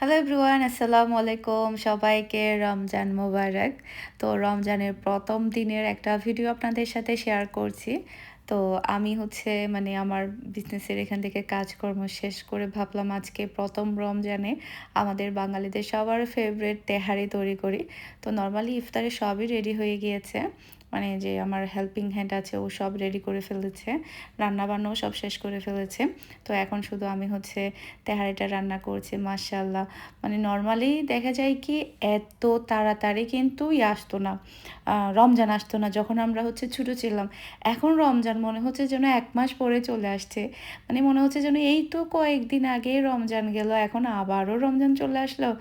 Hello everyone, আসসালামু আলাইকুম। সবাইকে রমজান মোবারক। তো রমজানের ১ম দিনের একটা ভিডিও আপনাদের সাথে শেয়ার করছি। তো আমি আমার বিজনেসের এখান থেকে কাজকর্ম শেষ করে ভাবলাম আজকে ১ম রমজানে আমাদের বাঙালিদের সবার ফেভারিট তেহারি তৈরি করি। তো নরমালি ইফতারে সবই রেডি হয়ে গিয়েছে। মানে যে আমার হেল্পিং হ্যান্ড আছে ও সব রেডি করে ফেলেছে। রান্নাবান্নাও সব শেষ করে ফেলেছে। তো এখন শুধু আমি তেহারিটা রান্না করছি। মাশাআল্লাহ। মানে নরমালি দেখা যায় কি এত তাড়াতাড়ি কিন্তু আসতো না। রমজান আসতো না যখন আমরা ছোটো ছিলাম। এখন রমজান মনে হচ্ছে যেন ১ মাস পরে চলে আসছে। মানে মনে হচ্ছে যেন এই তো কয়েকদিন আগেই রমজান গেল, এখন আবারও রমজান চলে আসলো।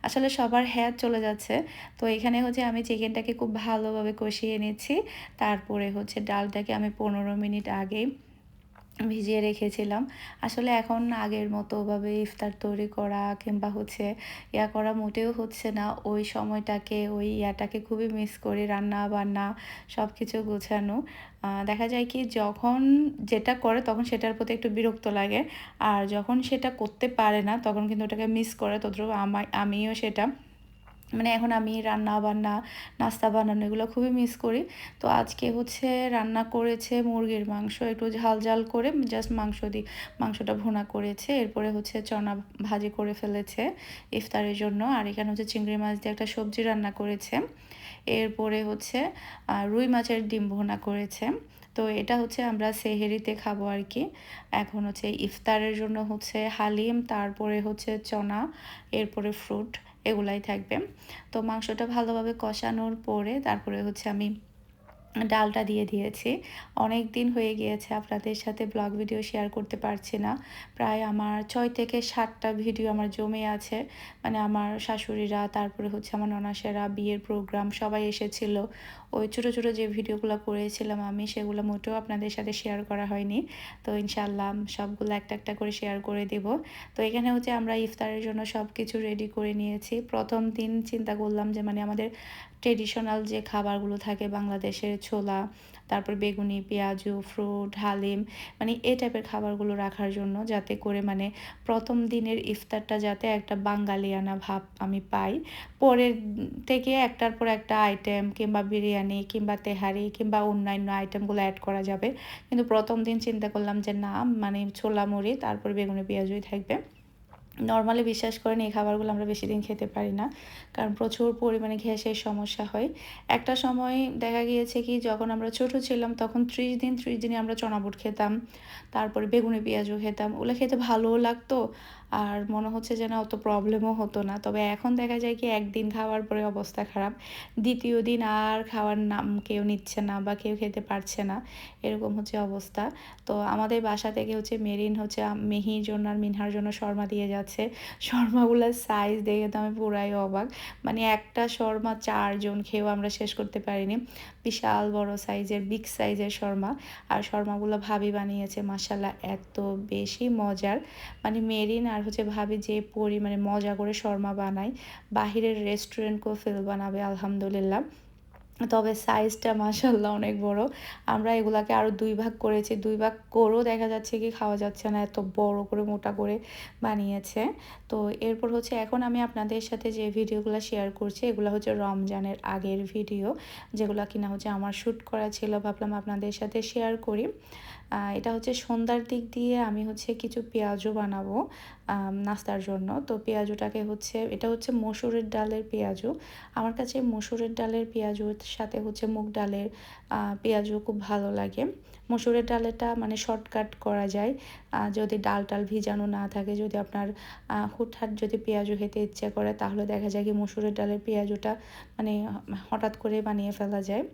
আসলে সবার হ্যাত চলে যাচ্ছে। তো এখানে আমি চিকেনটাকে খুব ভালোভাবে কষিয়ে নিচ্ছি। তারপরে ডালটাকে আমি ১৫ মিনিট আগেই ভিজিয়ে রেখেছিলাম। আসলে এখন আগের মতো ওভাবে ইফতার তৈরি করা কিংবা ইয়া করা মোটেও হচ্ছে না। ওই সময়টাকে ওই ইয়াটাকে খুবই মিস করি। রান্না-বান্না সবকিছু গোছানো। দেখা যায় কি যখন যেটা করে তখন সেটার প্রতি একটু বিরক্ত লাগে। আর যখন সেটা করতে পারে না তখন কিন্তু ওটাকে মিস করে। তদ্রূপ আমিও সেটা মানে এখন আমি রান্না-বান্না, নাস্তা বানানো এগুলো খুবই মিস করি। তো আজকে রান্না করেছে মুরগির মাংস। একটু ঝাল, ঝাল করে জাস্ট মাংসটা ভুনা করেছে। এরপরে চনা ভাজি করে ফেলেছে ইফতারের জন্য। আর এখানে চিংড়ি মাছ দিয়ে একটা সবজি রান্না করেছে। এরপরে রুই মাছের ডিম ভুনা করেছে। তো এটা আমরা সেহরিতে খাবো আরকি। এখন ইফতারের জন্য হালিম, তারপরে চনা, এরপরে ফ্রুট এগুলাই থাকবে। তো মাংসটা ভালোভাবে কষানোর পরে তারপরে আমি ডালটা দিয়ে দিয়েছি। অনেক দিন হয়ে গিয়েছে আপনাদের সাথে ব্লগ ভিডিও শেয়ার করতে পারছি না। প্রায় আমার ৬ থেকে ৭টা ভিডিও আমার জমে আছে। মানে আমার শাশুড়িরা, তারপরে আমার ননাসেরা, বিয়ের প্রোগ্রাম সবাই এসেছিল। ওই ছোটো, ছোটো যে ভিডিওগুলো করেছিলাম আমি সেগুলো মোটেও আপনাদের সাথে শেয়ার করা হয়নি। তো ইনশাআল্লাহ সবগুলো একটা, একটা করে শেয়ার করে দিব। তো এখানে আমরা ইফতারের জন্য সব কিছু রেডি করে নিয়েছি। ১ম দিন চিন্তা করলাম যে আমাদের ট্রেডিশনাল যে খাবারগুলো থাকে বাংলাদেশের ছোলা, তারপর বেগুনি, পেঁয়াজু, ফ্রুট, হালিম মানে এই টাইপের খাবারগুলো রাখার জন্য, যাতে করে ১ম দিনের ইফতারটা যাতে একটা বাঙালিয়ানা ভাব আমি পাই। পরের থেকে একটার পর একটা আইটেম কিংবা বিরিয়ানি কিংবা তেহারি কিংবা অন্যান্য আইটেমগুলো অ্যাড করা যাবে। কিন্তু ১ম দিন চিন্তা করলাম যে না, ছোলা মুড়ি তারপর বেগুনি পেঁয়াজুই থাকবে। নরমালি বিশ্বাস করেন এই খাবারগুলো আমরা বেশি দিন খেতে পারি না, কারণ প্রচুর পরিমাণে গ্যাসের সমস্যা হয়। একটা সময় দেখা গিয়েছে কি যখন আমরা ছোট ছিলাম তখন ৩০ দিনে আমরা চনা বুট খেতাম, তারপরে বেগুনি পেঁয়াজও খেতাম। ওগুলো খেতে ভালোও লাগতো, আর মনে হচ্ছে যে না অত প্রবলেমও হতো না। তবে এখন দেখা যায় কি একদিন খাওয়ার পরে অবস্থা খারাপ, দ্বিতীয় দিন আর খাওয়ার নাম কেউ নিচ্ছে না বা কেউ খেতে পারছে না, এরকম অবস্থা। তো আমাদের বাসা থেকে মেরিন মেহির জন্য আর মিনহার জন্য শর্মা দিয়ে যাচ্ছে। শর্মাগুলোর সাইজ দেখে তো আমি পুরাই অবাক। মানে একটা শর্মা ৪ জন খেয়েও আমরা শেষ করতে পারিনি। বিশাল বড় সাইজের, বিগ সাইজের শর্মা। আর শর্মাগুলো ভাবি বানিয়েছে, মাশাআল্লাহ এত বেশি মজার। মেরিন আর ভাবি যে পরিমাণে মজা করে শর্মা বানায়, বাহিরের রেস্টুরেন্টকেও ফেল বানাবে আলহামদুলিল্লাহ। তবে সাইজটা মাশাআল্লাহ অনেক বড়। আমরা এগুলাকে আরও ২ ভাগ করেছি। ২ ভাগ করেও দেখা যাচ্ছে কি খাওয়া যাচ্ছে না, এত বড় করে মোটা করে বানিয়েছে। তো এরপর এখন আমি আপনাদের সাথে যে ভিডিওগুলো শেয়ার করছি এগুলো রমজানের আগের ভিডিও, যেগুলো কিনা আমার শ্যুট করা ছিল, ভাবলাম আপনাদের সাথে শেয়ার করি। এটা সন্ধ্যার দিক দিয়ে আমি কিছু পেঁয়াজু বানাবো নাস্তার জন্য। তো পেঁয়াজুটাকে এটা মসুরের ডালের পেঁয়াজু। আমার কাছে মসুরের ডালের পেঁয়াজুর সাথে মুগ ডালের পেঁয়াজু খুব ভালো লাগে। মসুরের ডালেরটা শর্টকাট করা যায়, যদি ডাল টাল ভিজানো না থাকে, যদি আপনার হুটহাট যদি পেঁয়াজু খেতে ইচ্ছে করে তাহলে দেখা যায় কি মসুরের ডালের পেঁয়াজুটা হঠাৎ করে বানিয়ে ফেলা যায়,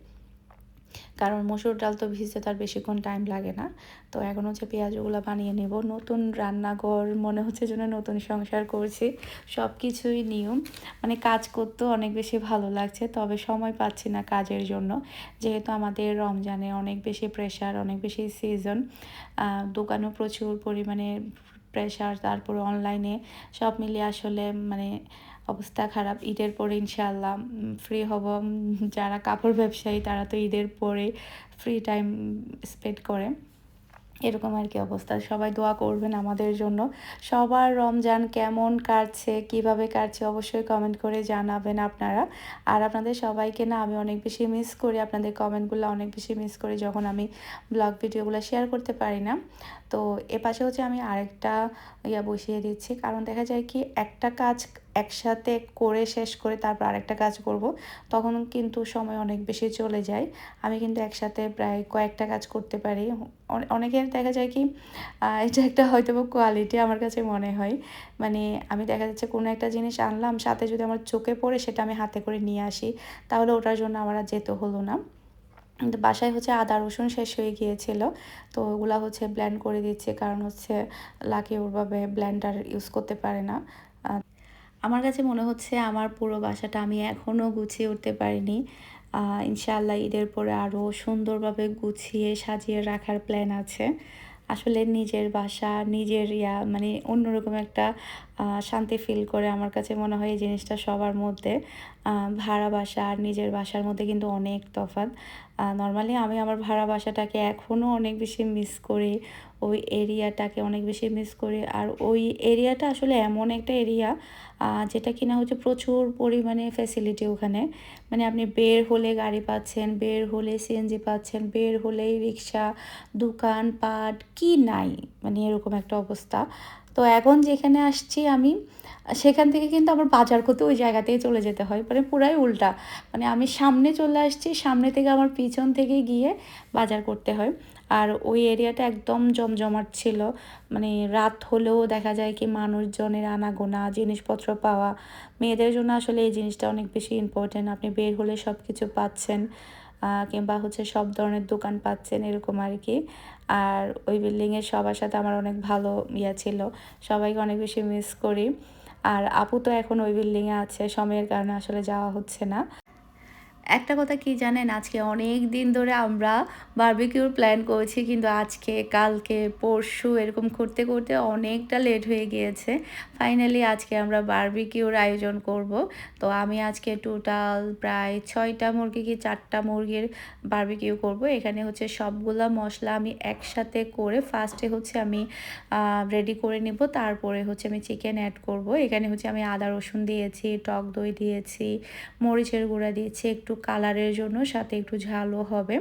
কারণ মসুর ডাল তো ভিজতে তার বেশিক্ষণ টাইম লাগে না। তো এখন পেঁয়াজগুলো বানিয়ে নেব। নতুন রান্নাঘর মনে হচ্ছে যেন নতুন সংসার করছি, সব কিছুই নিয়ম। কাজ করতেও অনেক বেশি ভালো লাগছে, তবে সময় পাচ্ছি না কাজের জন্য, যেহেতু আমাদের রমজানে অনেক বেশি প্রেশার, অনেক বেশি সিজন, দোকানেও প্রচুর পরিমাণে প্রেশার, তারপরে অনলাইনে সব মিলিয়ে আসলে অবস্থা খারাপ। ঈদের পরে ইনশাআল্লাহ ফ্রি হব। যারা কাপড় ব্যবসায়ী তারা তো ঈদের পরে ফ্রি টাইম স্পেন্ড করে। এরকম আর কি অবস্থা। সবাই দোয়া করবেন আমাদের জন্য। সবার রমজান কেমন কাটছে, কিভাবে কাটছে অবশ্যই কমেন্ট করে জানাবেন আপনারা। আর আপনাদের সবাইকে না আমি অনেক বেশি মিস করি। আপনাদের কমেন্টগুলো অনেক বেশি মিস করি যখন আমি ব্লগ ভিডিওগুলো শেয়ার করতে পারি না। তো এপাশে হচ্ছে আমি আরেকটা বসিয়ে দিচ্ছি। কারণ দেখা যায় কি একটা কাজ একসাথে করে শেষ করে তারপর আরেকটা কাজ করব। তখন কিন্তু সময় অনেক বেশি চলে যায়। আমি কিন্তু একসাথে প্রায় কয়েকটা কাজ করতে পারি। অনেকের দেখা যায় কি এটা একটা হয়তোবা কোয়ালিটি আমার কাছে মনে হয়। মানে আমি দেখা যাচ্ছে কোনো একটা জিনিস আনলাম, সাথে যদি আমার চোখে পড়ে সেটা আমি হাতে করে নিয়ে আসি, তাহলে ওটার জন্য আমার আর যেতে হলো না। কিন্তু বাসায় হচ্ছে আদা রসুন শেষ হয়ে গিয়েছিল, তো ওগুলা হচ্ছে ব্লেন্ড করে দিচ্ছি, কারণ হচ্ছে লাকি ওভাবে ব্লেন্ডার ইউজ করতে পারে না। আমার কাছে মনে হচ্ছে আমার পুরো বাসাটা আমি এখনও গুছিয়ে উঠতে পারিনি। ইনশাআল্লাহ ঈদের পরে আরও সুন্দরভাবে গুছিয়ে সাজিয়ে রাখার প্ল্যান আছে। আসলে নিজের বাসা, নিজের মানে অন্যরকম একটা শান্তি ফিল করে। আমার কাছে মনে হয় এই জিনিসটা সবার মধ্যে। ভাড়া বাসা আর নিজের বাসার মধ্যে কিন্তু অনেক তফাৎ। নরমালি আমি আমার ভাড়া বাসাটাকে এখনও অনেক বেশি মিস করি। ওই এরিয়াটাকে অনেক বেশি মিস করি। আর ওই এরিয়াটা আসলে এমন একটা এরিয়া যেটা কিনা হচ্ছে প্রচুর পরিমাণে ফ্যাসিলিটি ওখানে। মানে আপনি বের হলে গাড়ি পাচ্ছেন, বের হলে সিএনজি পাচ্ছেন, বের হলেই রিক্সা, দোকানপাট কি নাই, মানে এরকম একটা অবস্থা। তো এখন যেখানে আসছি আমি, সেখান থেকে কিন্তু আমার বাজার করতে ওই জায়গাতেই চলে যেতে হয়, মানে পুরাই উল্টা। মানে আমি সামনে চলে আসছি, সামনে থেকে আমার পিছন থেকে গিয়ে বাজার করতে হয়। আর ওই এরিয়াটা একদম জমজমাট ছিল। মানে রাত হলেও দেখা যায় কি মানুষজনের আনাগোনা, জিনিসপত্র পাওয়া। মেয়েদের জন্য আসলে এই জিনিসটা অনেক বেশি ইম্পর্ট্যান্ট। আপনি বের হলে সব কিছু পাচ্ছেন, কিংবা হচ্ছে সব ধরনের দোকান পাচ্ছেন, এরকম আর কি। আর ওই বিল্ডিংয়ের সবার সাথে আমার অনেক ভালো ছিল। সবাইকে অনেক বেশি মিস করি। আর আপু তো এখন ওই বিল্ডিংয়ে আছে, সময়ের কারণে আসলে যাওয়া হচ্ছে না। একটা কথা কি জানেন? আজকে অনেক দিন ধরে আমরা বারবিকিউর প্ল্যান করেছি, কিন্তু আজকে, কালকে, পরশু এরকম করতে, করতে অনেকটা লেট হয়ে গিয়েছে। ফাইনালি আজকে আমরা বারবিকিউর আয়োজন করব। তো আমি আজকে টোটাল প্রায় ৬ টা মুরগি কি ৪ টা মুরগির বারবিকিউ করব। এখানে হচ্ছে সবগুলা মসলা আমি একসাথে করে ফার্স্টে হচ্ছে আমি রেডি করে নিব। তারপরে হচ্ছে আমি চিকেন অ্যাড করব। এখানে হচ্ছে আমি আদা রসুন দিয়েছি, টক দই দিয়েছি, মরিচের গুঁড়া দিয়েছি একটু কালারের জন্য, সাথে একটু ঝালও হবে।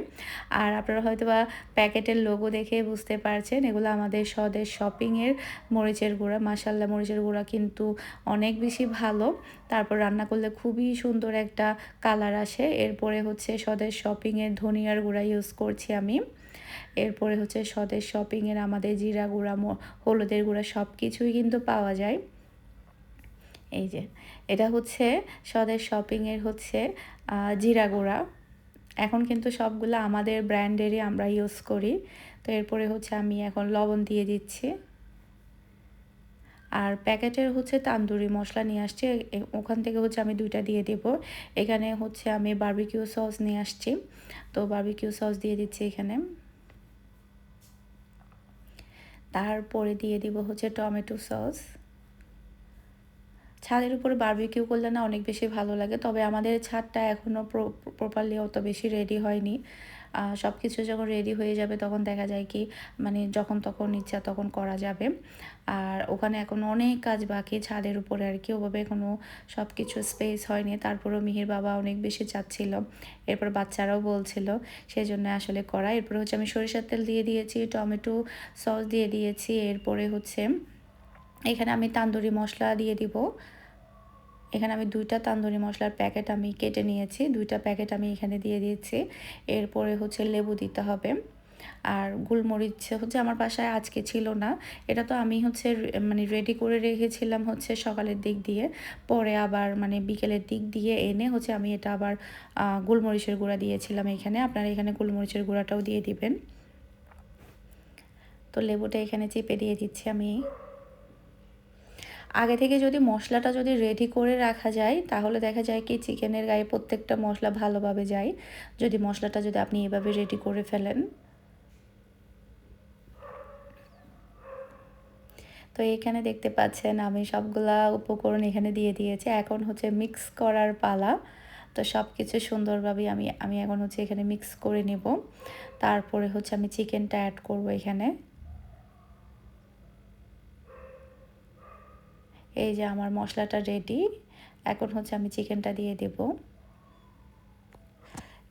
আর আপনারা হয়তোবা প্যাকেটের লোগো দেখে বুঝতে পারছেন এগুলো আমাদের স্বদেশ শপিংয়ের মরিচের গুঁড়া। মাশাআল্লাহ মরিচের গুঁড়া কিন্তু অনেক বেশি ভালো। তারপর রান্না করলে খুবই সুন্দর একটা কালার আসে। এরপরে হচ্ছে স্বদেশ শপিংয়ের ধনিয়ার গুঁড়া ইউজ করছি আমি। এরপরে হচ্ছে স্বদেশ শপিংয়ের আমাদের জিরা গুঁড়া, হলুদের গুঁড়া সব কিছুই কিন্তু পাওয়া যায়। এই যে এটা হচ্ছে স্বদেশ শপিংয়ের হচ্ছে জিরা গুঁড়া। এখন কিন্তু সবগুলো আমাদের ব্র্যান্ডেরই আমরা ইউজ করি। তো এরপরে হচ্ছে আমি এখন লবণ দিয়ে দিচ্ছি। আর প্যাকেটের হচ্ছে তান্দুরি মশলা নিয়ে আসছি, ওখান থেকে হচ্ছে আমি 2টা দিয়ে দেব। এখানে হচ্ছে আমি বারবিকিউ সস নিয়ে আসছি, তো বারবিকিউ সস দিয়ে দিচ্ছি এখানে। তারপরে দিয়ে দিব হচ্ছে টমেটো সস। ছাদের উপরে বারবিকিউ করলে না অনেক বেশি ভালো লাগে, তবে আমাদের ছাদটা এখনও প্রপারলি অত বেশি রেডি হয়নি। সব কিছু যখন রেডি হয়ে যাবে তখন দেখা যায় কি মানে যখন তখন ইচ্ছা তখন করা যাবে। আর ওখানে এখন অনেক কাজ বাকি ছাদের উপরে আর কি, ওভাবে কোনো সব কিছু স্পেস হয়নি। তারপরেও মিহির বাবা অনেক বেশি চাচ্ছিল, এরপর বাচ্চারাও বলছিল, সেই জন্য আসলে করা। এরপরে হচ্ছে আমি সরিষার তেল দিয়ে দিয়েছি, টমেটো সস দিয়ে দিয়েছি। এরপরে হচ্ছে এখানে আমি তান্দুরি মশলা দিয়ে দিব। এখানে আমি 2টা তান্দুরি মশলার প্যাকেট আমি কেটে নিয়েছি, 2টা প্যাকেট আমি এখানে দিয়ে দিয়েছি। এরপরে হচ্ছে লেবু দিতে হবে। আর গোলমরিচ হচ্ছে আমার বাসায় আজকে ছিল না, এটা তো আমি হচ্ছে মানে রেডি করে রেখেছিলাম হচ্ছে সকালের দিক দিয়ে, পরে আবার মানে বিকেলের দিক দিয়ে এনে হচ্ছে আমি এটা আবার গোলমরিচের গুঁড়া দিয়েছিলাম এখানে। আপনারা এখানে গোলমরিচের গুঁড়াটাও দিয়ে দিবেন। তো লেবুটা এখানে চেপে দিয়ে দিচ্ছি আমি। আগে থেকে যদি মশলাটা যদি রেডি করে রাখা যায় তাহলে দেখা যায় কি চিকেনের গায়ে প্রত্যেকটা মশলা ভালোভাবে যায়, যদি মশলাটা যদি আপনি এভাবে রেডি করে ফেলেন। তো এখানে দেখতে পাচ্ছেন আমি সবগুলা উপকরণ এখানে দিয়ে দিয়েছি, এখন হচ্ছে মিক্স করার পালা। তো সব কিছু সুন্দরভাবে আমি এখন হচ্ছে এখানে মিক্স করে নেব। তারপরে হচ্ছে আমি চিকেনটা অ্যাড করব এখানে। এই যে আমার মশলাটা রেডি। এখন হচ্ছে আমি চিকেনটা দিয়ে দেব।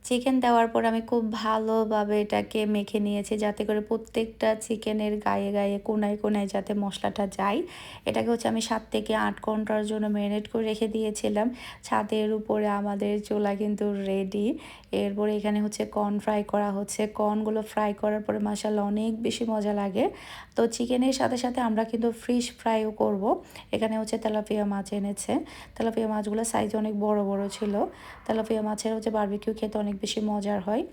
চিকেন দেওয়ার পর আমি খুব ভালোভাবে এটাকে মেখে নিয়েছি, যাতে করে প্রত্যেকটা চিকেনের গায়ে গায়ে কোনায় কোনায় যাতে মশলাটা যায়। এটাকে হচ্ছে আমি 7 থেকে 8 ঘন্টার জন্য ম্যারিনেট করে রেখে দিয়েছিলাম। ছাদের উপরে আমাদের চুলা কিন্তু রেডি। এরপরে এখানে হচ্ছে কর্ন ফ্রাই করা হচ্ছে। কর্নগুলো ফ্রাই করার পরে মাশাআল্লাহ অনেক বেশি মজা লাগে। তো চিকেনের সাথে সাথে আমরা কিন্তু ফিশ ফ্রাইও করব। এখানে হচ্ছে তেলাপিয়া মাছ এনেছে। তেলাপিয়া মাছগুলো সাইজ অনেক বড় বড় ছিল। তেলাপিয়া মাছের হচ্ছে বারবিকিউ খেতে অনেক বেশি মজার হয়।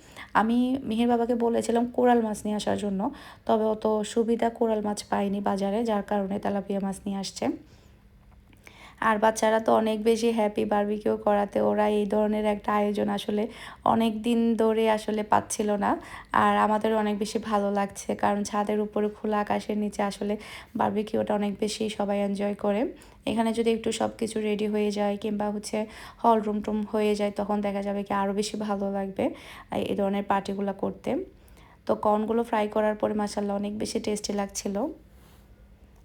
আমি মিহির বাবাকে বলেছিলাম কোরাল মাছ নিয়ে আসার জন্য, তবে অত সুবিধা কোরাল মাছ পাইনি বাজারে, যার কারণে তেলাপিয়া মাছ নিয়ে আসছে। আর বাচ্চারা তো অনেক বেশি হ্যাপি বারবিকিউ করাতে। ওরা এই ধরনের একটা আয়োজন আসলে অনেক দিন ধরে আসলে পাচ্ছিল না। আর আমাদেরও অনেক বেশি ভালো লাগছে, কারণ ছাদের উপরে খোলা আকাশের নিচে আসলে বারবিকিউটা অনেক বেশি সবাই এনজয় করে। এখানে যদি একটু সব কিছু রেডি হয়ে যায় কিংবা হচ্ছে হল রুম টুম হয়ে যায়, তখন দেখা যাবে কি আরও বেশি ভালো লাগবে এই ধরনের পার্টিগুলো করতে। তো কর্নগুলো ফ্রাই করার পরে মাশাআল্লাহ অনেক বেশি টেস্টি লাগছিল।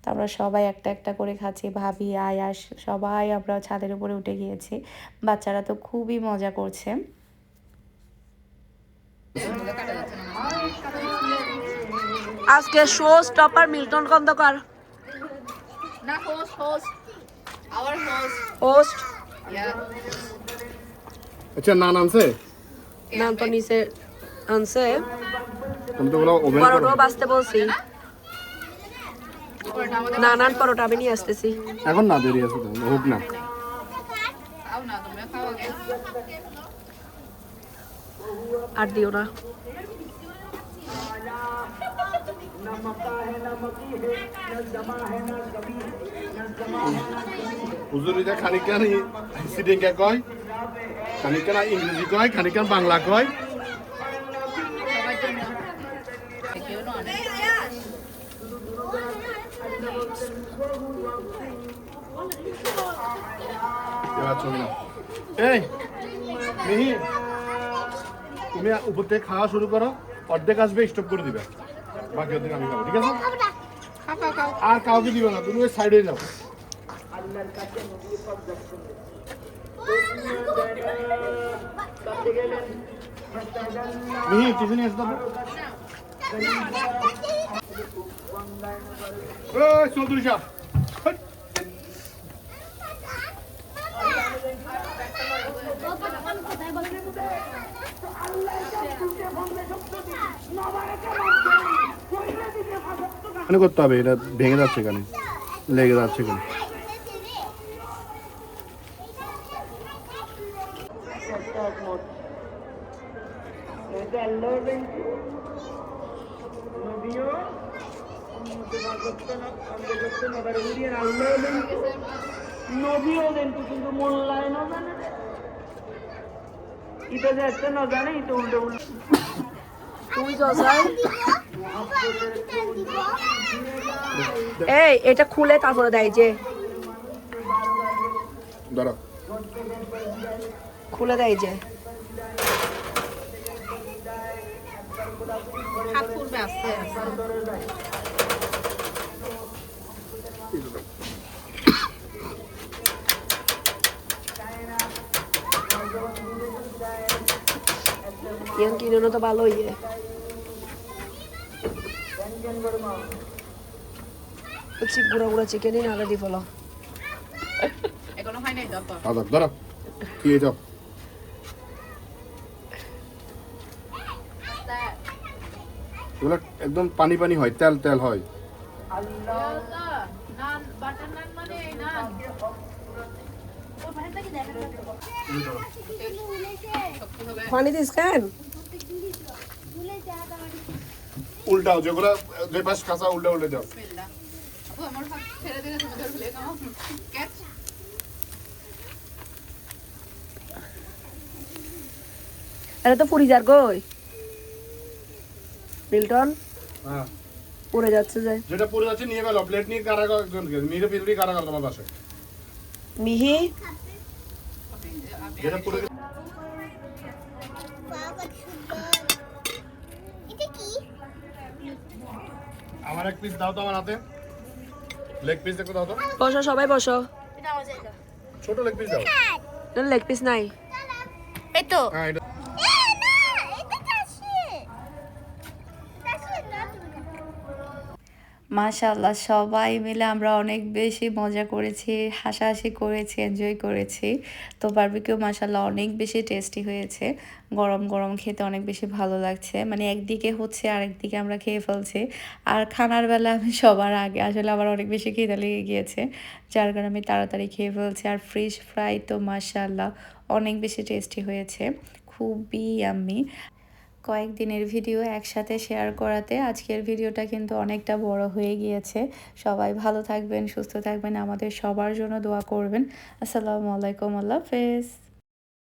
তো আমরা সবাই একটা একটা করে খাচ্ছি, ভাবি আয়াস সবাই আমরা ছাদের উপরে উঠে গিয়েছি। বাচ্চারা তো খুবই মজা করছে। আজকে শো স্টপার মিল্টন খন্দকার না হোস্ট আওয়ার হোস্ট। আচ্ছা নান আনছে? নাম তো নিচে আনছে, তুমি তো বলো ওভেন করো। পরোটা বাঁচতে বলছি। না নান পরোটা আমি নিয়ে আসতেছি। এখন না, দেরি আছে তো, হোক না। খাও না, তোমরা খাও আগে। আর দিও না। হুজুরিটা খানিকান সিডিংকা কয়, খানিকান ইংরেজি কয়, খানিকান বাংলা কয়। সবার জন্য কেউ না অনেক এবার চল না। এই মিহি, তুমি উপর থেকে খাওয়া শুরু করো, অর্ধেক আসবে স্টপ করে দিবে, বাকি অর্ধেক আমি খাবো, ঠিক আছে? খাও আর কাউকে দিবে না, তুমি ওই সাইডে যাও। মিহি টিফিনে এসে দেবো। চৌধুরী সাহেব, এখানে করতে হবে, এটা ভেঙে যাচ্ছে, এখানে লেগে যাচ্ছে এখানে। এই এটা খুলে তারপরে দেয় যে দাঁড়াও, খুলে দেয় যে হাত ফুলবে আস্তে আস্তে। ইয়ান কিনে তো ভালোই গুড়া গুড়া চিকেনই না রেডি ফলো। এখনো হয় নাই তো দাঁড়াও দাঁড়াও, খেয়ে যাও। এগুলো একদম পানি পানি হয়, তেল তেল হয়। নান বাটার নান মানে নান পানি দিস কেন? উল্টাও, যেগুলো যে পাশ কাঁচা উল্টা উল্টে যাও। আপু আমার হাত ছেড়ে দিলে তুমি ধরে ফেলে খাও ক্যাচ। এটা তো ফ্রিজার কই মিল্টন হ্যাঁ, পড়ে যাচ্ছে যে যেটা পড়ে যাচ্ছে নিয়ে গেল, প্লেট নিয়ে কারাগার মিরে পিছড়ি কারাগার তোমার পাশে মিহি যেটা পড়ে গেছে। আমার এক পিস দাও তো আমার হাতে। লেগ পিস দেখো দাও তো, বসো সবাই বসো। ছোট লেগ পিস দাও। লেগ পিস নাই। এই তো হ্যাঁ এটা মাশাআল্লাহ সবাই মিলে আমরা অনেক বেশি মজা করেছি, হাসাহাসি করেছি, এনজয় করেছি। তো বারবিকিউ মাশাআল্লাহ অনেক বেশি টেস্টি হয়েছে। গরম, গরম খেতে অনেক বেশি ভালো লাগছে। মানে একদিকে হচ্ছে আরেকদিকে আমরা খেয়ে ফেলছি। আর খানার বেলা আমি সবার আগে আসলে আমার অনেক বেশি খিদে লেগে গিয়েছে। যার কারণে আমি তাড়াতাড়ি খেয়ে ফেলছি। আর ফিশ ফ্রাই তো মাশাআল্লাহ অনেক বেশি টেস্টি হয়েছে। খুবই ইয়াম্মি। কয়েকদিনের ভিডিও একসাথে শেয়ার করাতে আজকের ভিডিওটা কিন্তু অনেকটা বড় হয়ে গিয়েছে। সবাই ভালো থাকবেন, সুস্থ থাকবেন, আমাদের সবার জন্য দোয়া করবেন। আসসালামু আলাইকুম, আল্লাহ হাফেজ।